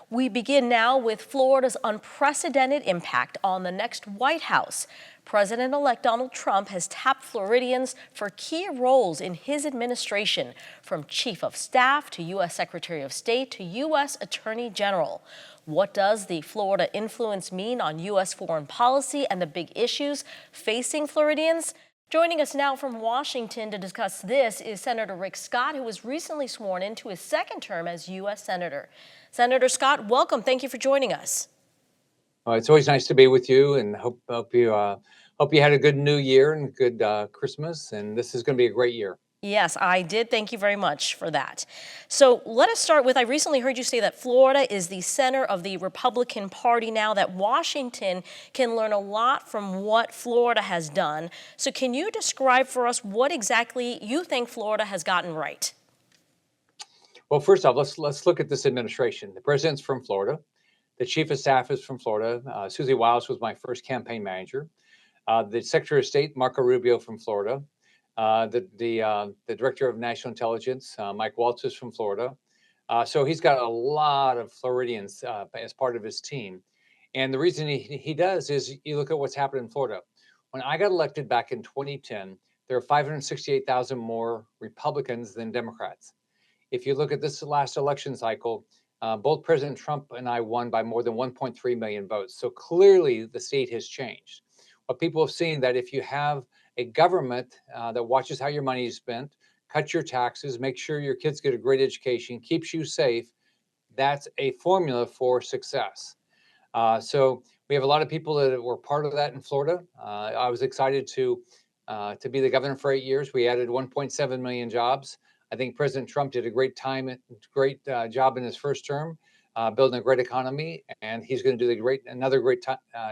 We begin now with Florida's unprecedented impact on the next White House. President-elect Donald Trump has tapped Floridians for key roles in his administration, from Chief of Staff to U.S. Secretary of State to U.S. Attorney General. What does the Florida influence mean on U.S. foreign policy and the big issues facing Floridians? Joining us now from Washington to discuss this is Senator Rick Scott, who was recently sworn into his second term as U.S. Senator. Senator Scott, welcome. Thank you for joining us. It's always nice to be with you, and hope you had a good New Year and good Christmas. And this is going to be a great year. Yes, I did. Thank you very much for that. So let us start with, I recently heard you say that Florida is the center of the Republican Party now, that Washington can learn a lot from what Florida has done. So can you describe for us what exactly you think Florida has gotten right? Well, first off, let's look at this administration. The president's from Florida. The chief of staff is from Florida. Susie Wiles was my first campaign manager. The Secretary of State, Marco Rubio, from Florida. The Director of National Intelligence, Mike Waltz, is from Florida. So he's got a lot of Floridians as part of his team. And the reason he does is you look at what's happened in Florida. When I got elected back in 2010, there are 568,000 more Republicans than Democrats. If you look at this last election cycle, both President Trump and I won by more than 1.3 million votes. So clearly the state has changed. What people have seen, that if you have a government that watches how your money is spent, cuts your taxes, makes sure your kids get a great education, keeps you safe, that's a formula for success. So we have a lot of people that were part of that in Florida. I was excited to be the governor for 8 years. We added 1.7 million jobs. I think President Trump did a great job in his first term, building a great economy, and he's going to do another great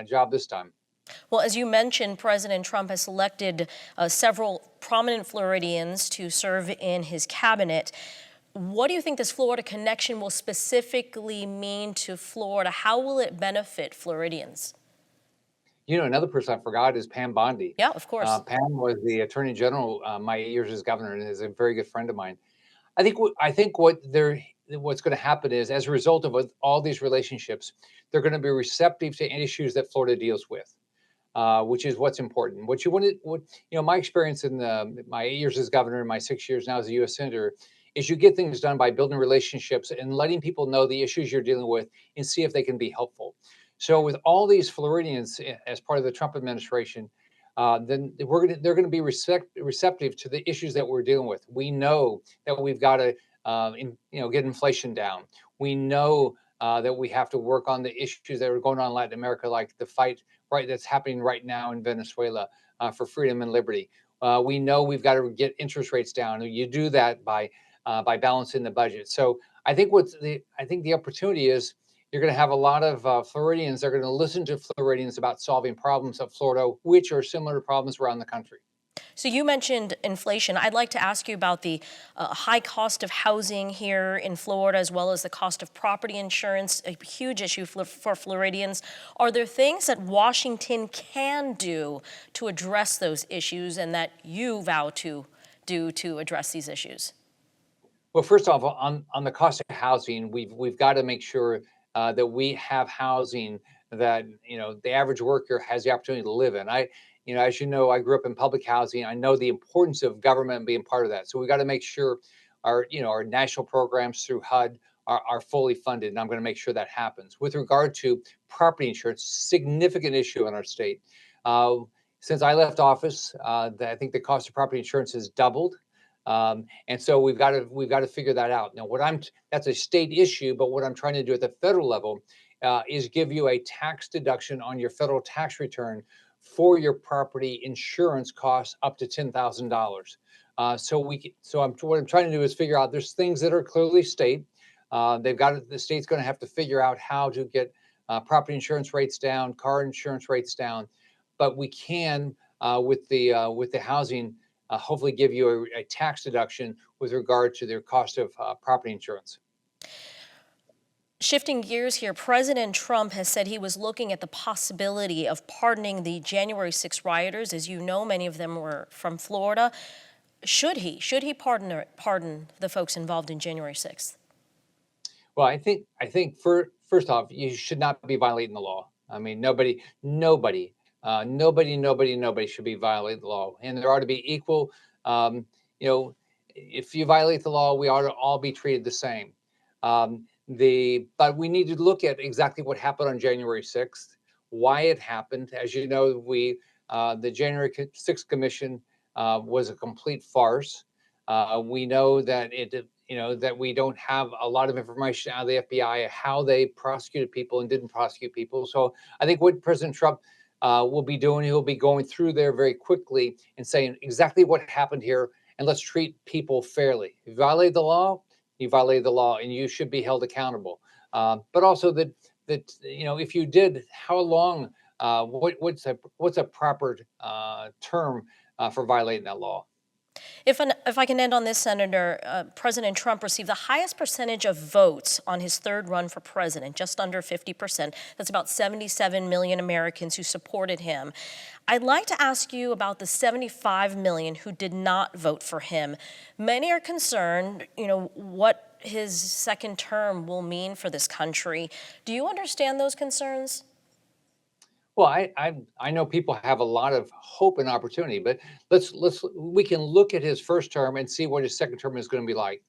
job this time. Well, as you mentioned, President Trump has selected several prominent Floridians to serve in his cabinet. What do you think this Florida connection will specifically mean to Florida? How will it benefit Floridians? You know, another person I forgot is Pam Bondi. Yeah, of course. Pam was the Attorney General my 8 years as governor, and is a very good friend of mine. I think what's going to happen is, as a result of all these relationships, they're going to be receptive to issues that Florida deals with, which is what's important. My experience in my 8 years as governor and my 6 years now as a U.S. Senator is you get things done by building relationships and letting people know the issues you're dealing with and see if they can be helpful. So with all these Floridians as part of the Trump administration, then they're going to be receptive to the issues that we're dealing with. We know that we've got to get inflation down. We know that we have to work on the issues that are going on in Latin America, like the fight that's happening right now in Venezuela for freedom and liberty. We know we've got to get interest rates down. You do that by balancing the budget. So I think the opportunity is, you're going to have a lot of Floridians that are going to listen to Floridians about solving problems of Florida, which are similar to problems around the country. So you mentioned inflation. I'd like to ask you about the high cost of housing here in Florida, as well as the cost of property insurance, a huge issue for Floridians. Are there things that Washington can do to address those issues, and that you vow to do to address these issues? Well, first off, on the cost of housing, we've got to make sure that we have housing that the average worker has the opportunity to live in. As you know, I grew up in public housing. I know the importance of government being part of that. So we got to make sure our national programs through HUD are fully funded, and I'm going to make sure that happens. With regard to property insurance, significant issue in our state. Since I left office, I think the cost of property insurance has doubled. And so we've got to figure that out. Now, that's a state issue, but what I'm trying to do at the federal level is give you a tax deduction on your federal tax return for your property insurance costs up to $10,000. What I'm trying to do is figure out, there's things that are clearly state. The state's going to have to figure out how to get property insurance rates down, car insurance rates down, but we can with the housing. Hopefully give you a tax deduction with regard to their cost of property insurance. Shifting gears here, President Trump has said he was looking at the possibility of pardoning the January 6 rioters. As you know, many of them were from Florida. Should he pardon the folks involved in January 6th? Well, I think first off, you should not be violating the law. I mean, nobody should be violating the law, and there ought to be equal. Um, you know, if you violate the law, we ought to all be treated the same. But we need to look at exactly what happened on January 6th, why it happened. As you know, the January 6th Commission was a complete farce. We know that that we don't have a lot of information out of the FBI how they prosecuted people and didn't prosecute people. So I think what President Trump will be doing, he'll be going through there very quickly and saying exactly what happened here, and let's treat people fairly. If you violate the law, you violated the law, and you should be held accountable. But also that if you did, how long? What's a proper term for violating that law? If I can end on this, Senator, President Trump received the highest percentage of votes on his third run for president, just under 50%. That's about 77 million Americans who supported him. I'd like to ask you about the 75 million who did not vote for him. Many are concerned, what his second term will mean for this country. Do you understand those concerns? Well, I know people have a lot of hope and opportunity, but we can look at his first term and see what his second term is going to be like.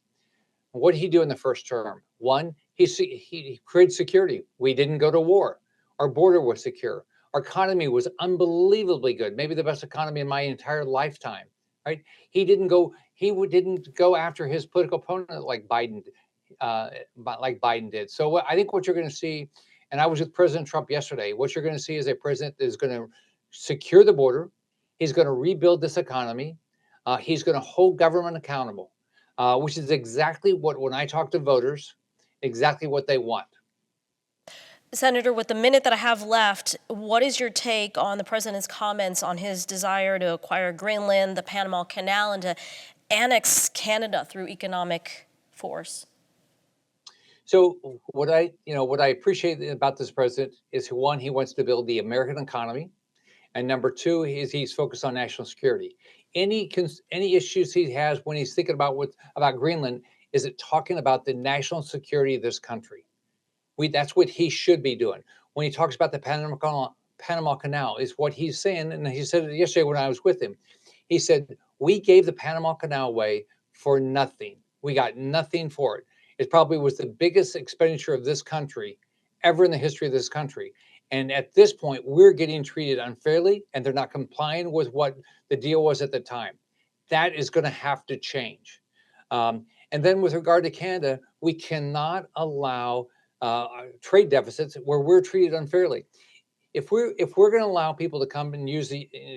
What did he do in the first term? One, he created security. We didn't go to war. Our border was secure. Our economy was unbelievably good, maybe the best economy in my entire lifetime. Right? He didn't go after his political opponent like Biden did. So I think what you're going to see, and I was with President Trump yesterday, what you're going to see is a president that is going to secure the border. He's going to rebuild this economy. He's going to hold government accountable, which is exactly when I talk to voters, exactly what they want. Senator, with the minute that I have left, what is your take on the president's comments on his desire to acquire Greenland, the Panama Canal, and to annex Canada through economic force? So what I appreciate about this president is, one, he wants to build the American economy, and number two is he's focused on national security. Any issues he has when he's thinking about Greenland, is it talking about the national security of this country? That's what he should be doing. When he talks about the Panama Canal, is what he's saying, and he said it yesterday when I was with him. He said, we gave the Panama Canal away for nothing. We got nothing for it. It probably was the biggest expenditure of this country ever in the history of this country. And at this point, we're getting treated unfairly, and they're not complying with what the deal was at the time. That is going to have to change. And then with regard to Canada, we cannot allow trade deficits where we're treated unfairly. If we're going to allow people to come and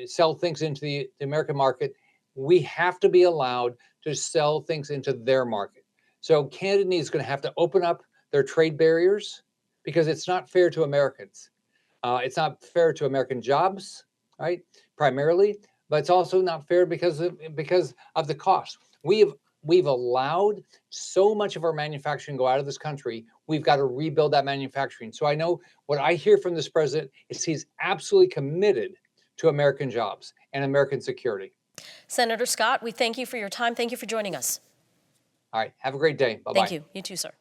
sell things into the American market, we have to be allowed to sell things into their market. So Canada is going to have to open up their trade barriers, because it's not fair to Americans. It's not fair to American jobs, right? Primarily, but it's also not fair because of the cost. We've allowed so much of our manufacturing go out of this country. We've got to rebuild that manufacturing. So I know what I hear from this president is he's absolutely committed to American jobs and American security. Senator Scott, we thank you for your time. Thank you for joining us. All right. Have a great day. Bye-bye. Thank you. You too, sir.